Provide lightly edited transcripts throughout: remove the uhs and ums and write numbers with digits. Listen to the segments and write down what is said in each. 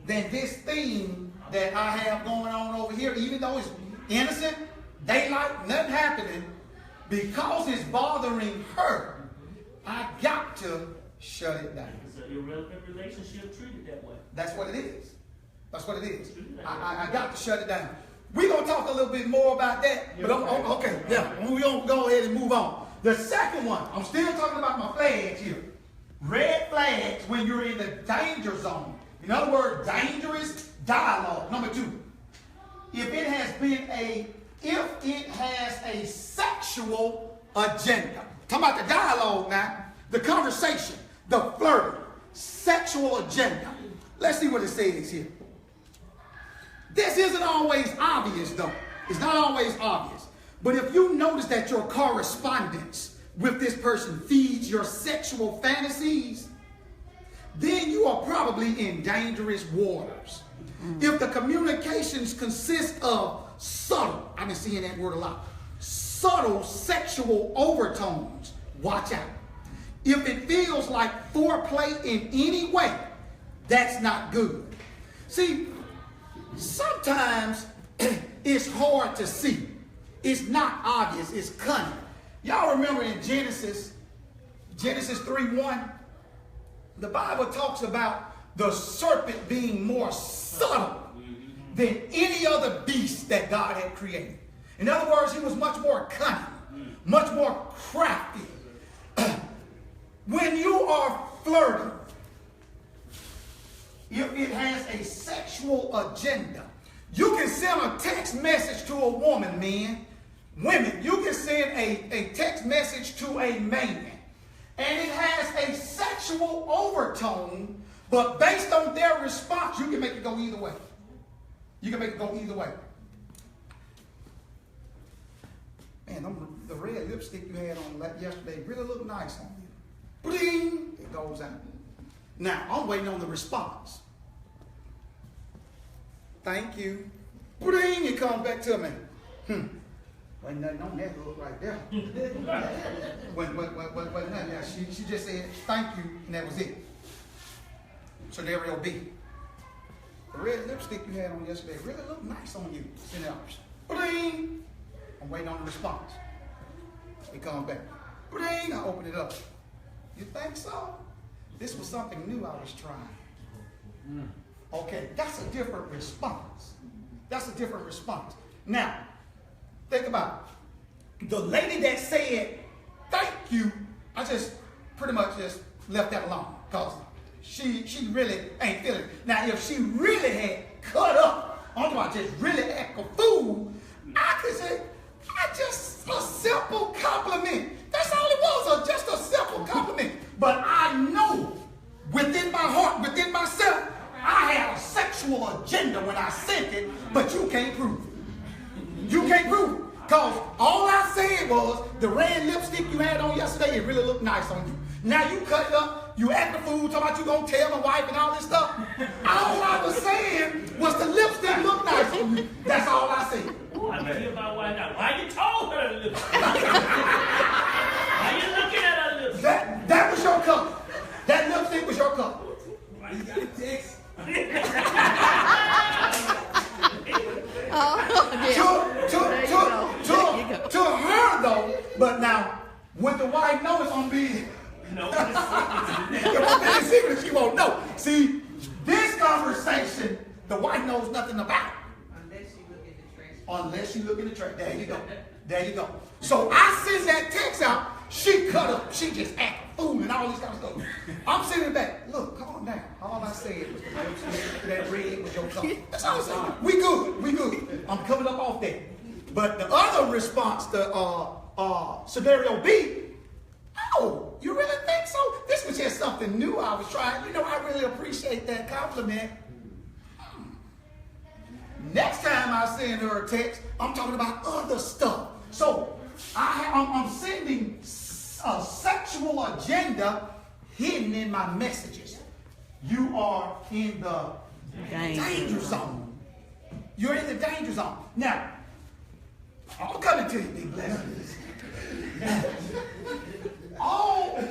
than this thing that I have going on over here, even though it's innocent, daylight, nothing happening, because it's bothering her, I got to shut it down. It's an irrelevant relationship treated that way. That's what it is. That's what it is. I got to shut it down. We're going to talk a little bit more about that. But okay, yeah, we're going to go ahead and move on. The second one, I'm still talking about my flags here. Red flags when you're in the danger zone. In other words, dangerous dialogue. Number 2, if it has a sexual agenda. Talking about the dialogue now, the conversation, the flirting, sexual agenda. Let's see what it says here. This isn't always obvious, though. It's not always obvious. But if you notice that your correspondence with this person feeds your sexual fantasies, then you are probably in dangerous waters. If the communications consist of subtle, I've been seeing that word a lot, subtle sexual overtones, watch out. If it feels like foreplay in any way, that's not good. See, sometimes it's hard to see. It's not obvious. It's cunning. Y'all remember in Genesis 3:1, the Bible talks about the serpent being more subtle than any other beast that God had created. In other words, he was much more cunning, much more crafty. When you are flirting, if it has a sexual agenda, you can send a text message to a woman, men. Women, you can send a text message to a man, and it has a sexual overtone, but based on their response, you can make it go either way. You can make it go either way. Man, the red lipstick you had on yesterday really looked nice on you. Bling! It goes out. Now, I'm waiting on the response. Thank you. Bling! It comes back to me. Wasn't nothing on that look right there. Wasn't nothing there. She just said, thank you, and that was it. Scenario B. The red lipstick you had on yesterday really looked nice on you. Bling! I'm waiting on the response. It comes back. Bling! I open it up. You think so? This was something new I was trying. Okay, that's a different response. That's a different response. Now, think about it. The lady that said, thank you, I just pretty much just left that alone because she really ain't feeling it. Now, if she really had cut up, I'm talking about just really act a fool, I could say, just a simple compliment. That's all it was, just a simple compliment. But I know within my heart, within myself, I had a sexual agenda when I sent it, but you can't prove it. You can't prove it. Because all I said was, the red lipstick you had on yesterday, it really looked nice on you. Now you cut it up, you act a fool, talking about you going to tell my wife and all this stuff. All I was saying was the lipstick looked nice on you. That's all I said. I can hear my wife now. Why you told her the lipstick? Why you looking at her lipstick? That was your color. That lipstick was your color. Why you got a text? To her though, but now when the wife knows it's gonna be No, it's secret, she won't know. See, this conversation, the wife knows nothing about. Unless you look in the trash. There you go. There you go. So I send that text out. She cut up. She just act a fool and all this kind of stuff. I'm sitting back. Look, calm down. All I said was that red was your color. That's all I said. We good. We good. I'm coming up off that. But the other response to scenario B, oh, you really think so? This was just something new I was trying. You know, I really appreciate that compliment. Next time I send her a text, I'm talking about other stuff. So I'm sending a sexual agenda hidden in my messages. You are in the danger zone. You're in the danger zone. Now, I'm coming to you, big blessings. Oh,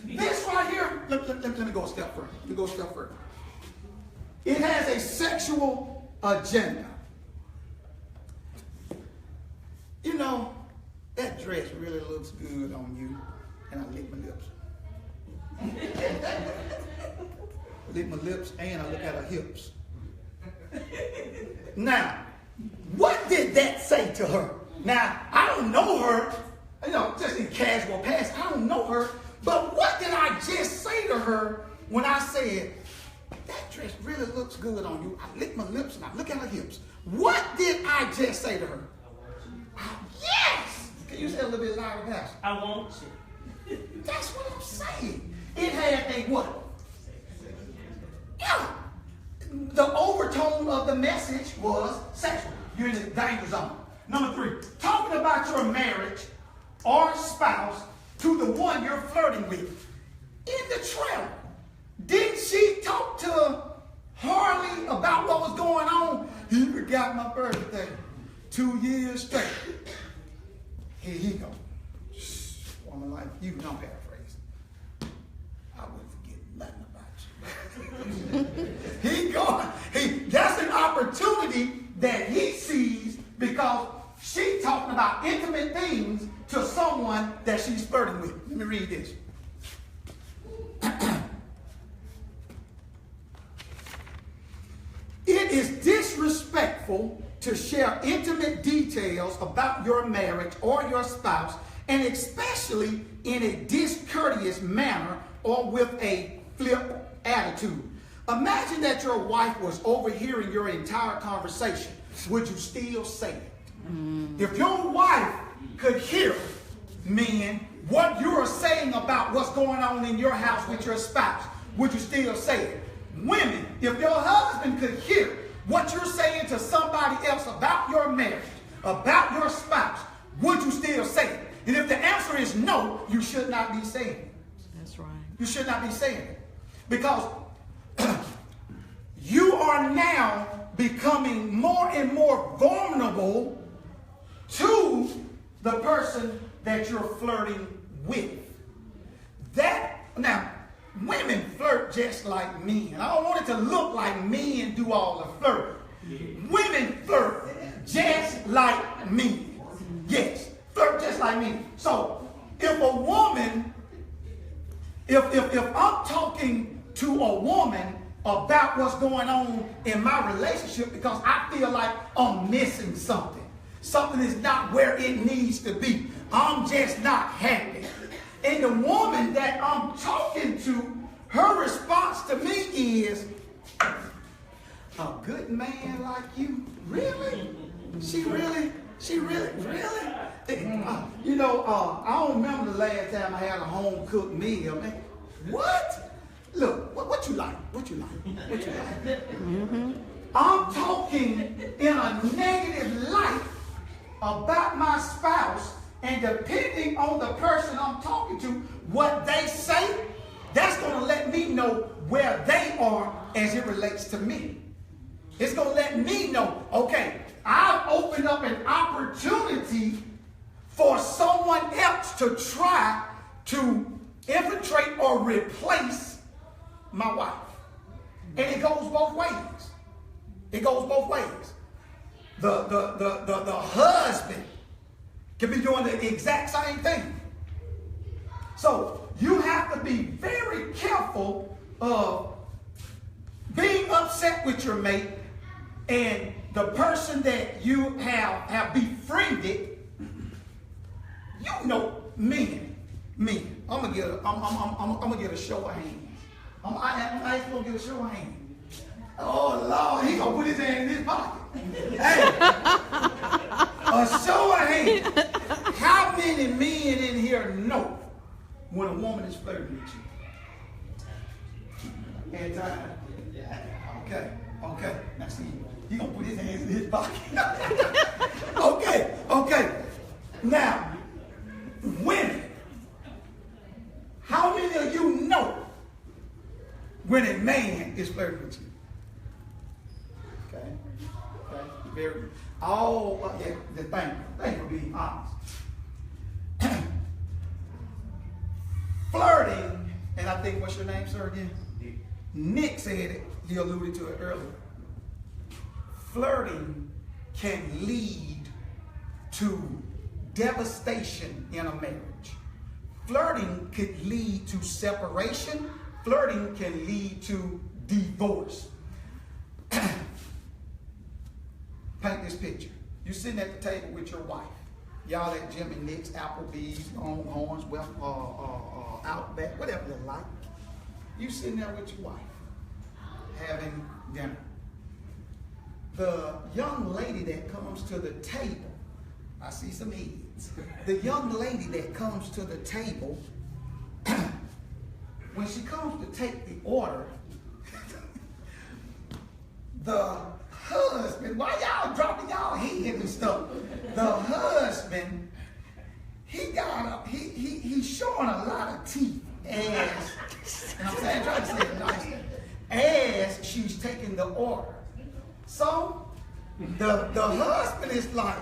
this right here, let me go a step further. Let me go a step further. It has a sexual agenda. You know, that dress really looks good on you. And I lick my lips. Lick my lips and I look at her hips. Now, what did that say to her? Now, I don't know her, you know, just in casual past, I don't know her, but what did I just say to her when I said, that dress really looks good on you? I lick my lips and I look at her hips. What did I just say to her? Yes! Can you say a little bit louder, Pastor? I want you. That's what I'm saying. It had a what? Yeah. The overtone of the message was sexual. You're in the danger zone. Number 3, talking about your marriage or spouse to the one you're flirting with. In the trailer, didn't she talk to Harley about what was going on? He forgot my birthday 2 years straight. Here he go. Woman like you, don't paraphrase. I wouldn't forget nothing about you. He gone. That's an opportunity that he sees because she's talking about intimate things to someone that she's flirting with. Let me read this. It is disrespectful to share intimate details about your marriage or your spouse, and especially in a discourteous manner or with a flip attitude. Imagine that your wife was overhearing your entire conversation. Would you still say it? If your wife could hear, men, what you're saying about what's going on in your house with your spouse, would you still say it? Women, if your husband could hear what you're saying to somebody else about your marriage, about your spouse, would you still say it? And if the answer is no, you should not be saying it. That's right. You should not be saying it. Because you are now becoming more and more vulnerable to the person that you're flirting with. Now, women flirt just like men. I don't want it to look like men do all the flirting. Women flirt just like men. Yes, flirt just like me. So, if a woman, if I'm talking to a woman about what's going on in my relationship because I feel like I'm missing something. Something is not where it needs to be. I'm just not happy. And the woman that I'm talking to, her response to me is, a good man like you? Really? She really? You know, I don't remember the last time I had a home-cooked meal, man. What? Look, what you like? What you like? What you like? Mm-hmm. I'm talking in a negative light about my spouse, and depending on the person I'm talking to, what they say, that's going to let me know where they are as it relates to me. It's going to let me know, okay, I've opened up an opportunity for someone else to try to infiltrate or replace my wife. And it goes both ways. It goes both ways. The husband can be doing the exact same thing. So you have to be very careful of being upset with your mate and the person that you have befriended. You know, men. I'm gonna get a show of hands. I ain't gonna get a show of hands. Oh Lord, he gonna put his hand in his pocket. Hey, a show of hands. How many men in here know when a woman is flirting with you? Hand time. Okay. Now see, he gonna put his hands in his pocket. Okay. Now, women, how many of you know when a man is flirting with you? Okay. Very good. Thank you for being honest. Flirting, and I think, what's your name, sir, again? Nick said it. he alluded to it earlier. Flirting can lead to devastation in a marriage. Flirting could lead to separation. Flirting can lead to divorce. Paint this picture. You're sitting at the table with your wife. Y'all at Jimmy Nick's, Applebee's, Longhorns, Outback, whatever you like. You sitting there with your wife, having dinner. The young lady that comes to the table, I see some heads. The young lady that comes to the table, when she comes to take the order, the husband, why y'all dropping y'all heads and stuff? The husband, he's showing a lot of teeth as, and I'm saying, trying to say it nice, as she's taking the order. So the husband is like,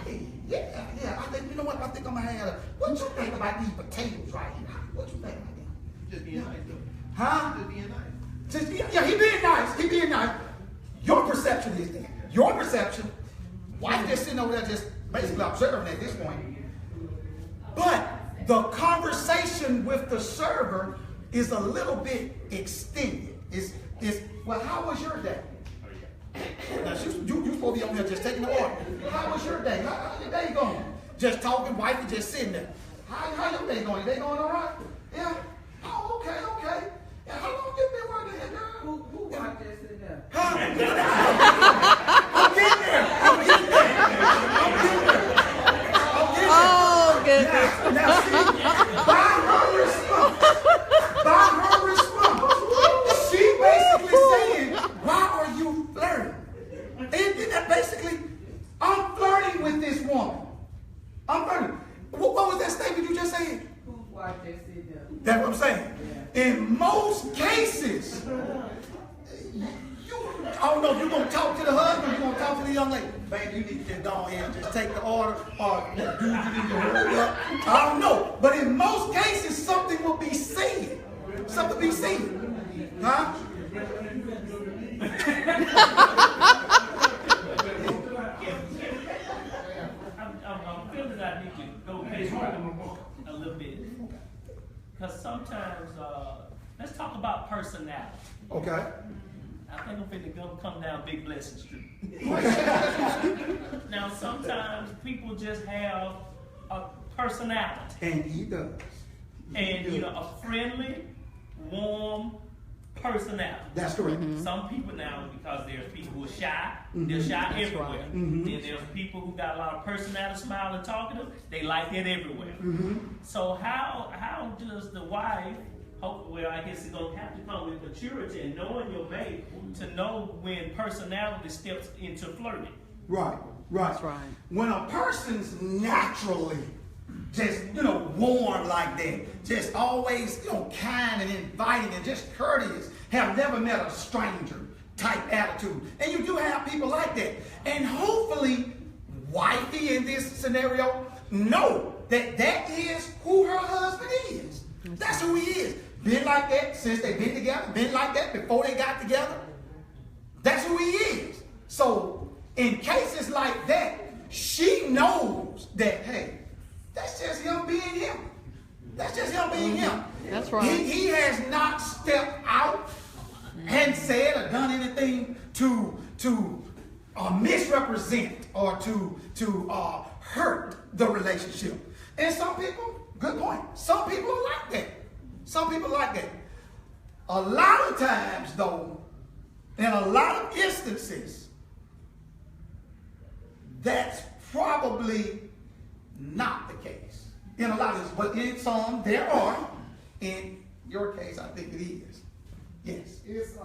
hey, yeah, I think, you know what, I think I'm gonna have what you think about these potatoes right here? What you think about them? Just being nice, though. Huh? Just being nice. Yeah, he being nice. He being nice. Your perception is that. Your perception. Wife just sitting over there just basically observing at this point. But the conversation with the server is a little bit extended. It's well, how was your day? Now, you supposed to be on there just taking the order. How was your day? How's your day going? Just talking, wife is just sitting there. How your day going? Your day going all right? Yeah? Oh, okay. Yeah, how long you been working here, girl? Who watched that sitting there? Huh? I'm getting there. Oh, goodness. Now see, by her response, she basically saying, why are you flirting? Isn't that basically, I'm flirting with this woman. I'm flirting. What was that statement you just said? Who watched that sitting there? That's what I'm saying. In most cases, I don't know if you're going to talk to the husband or you're going to talk to the young lady. Baby, you need to just go ahead and just take the order, or dude, you need to hurry up. I don't know. But in most cases, something will be said. Something be said. Huh? I'm feeling that I need to go back a little bit. Because sometimes, let's talk about personality. Okay. I think I'm finna go come down Big Blessing Street. Now, sometimes people just have a personality. And he does. And, you know, a friendly, warm personality. That's correct. Some people now, because there's people who are shy, they're shy everywhere. right. Then there's people who got a lot of personality, smile and talkative, they like that everywhere. So how does the wife, well, I guess it's going to have to come with maturity and knowing your mate to know when personality steps into flirting? Right. That's right. When a person's naturally just, warm like that, just always, kind and inviting and just courteous, have never met a stranger type attitude. And you do have people like that. And hopefully, wifey in this scenario know that that is who her husband is. That's who he is. Been like that since they've been together, been like that before they got together. That's who he is. So in cases like that, she knows that, hey, that's just him being him. That's just him being him. That's right. He has not stepped out and said or done anything to misrepresent or to hurt the relationship. And some people, good point, some people are like that. Some people like that. A lot of times, though, in a lot of instances, that's probably not the case. In a lot of this, but in some, there are. In your case, I think it is. Yes. It's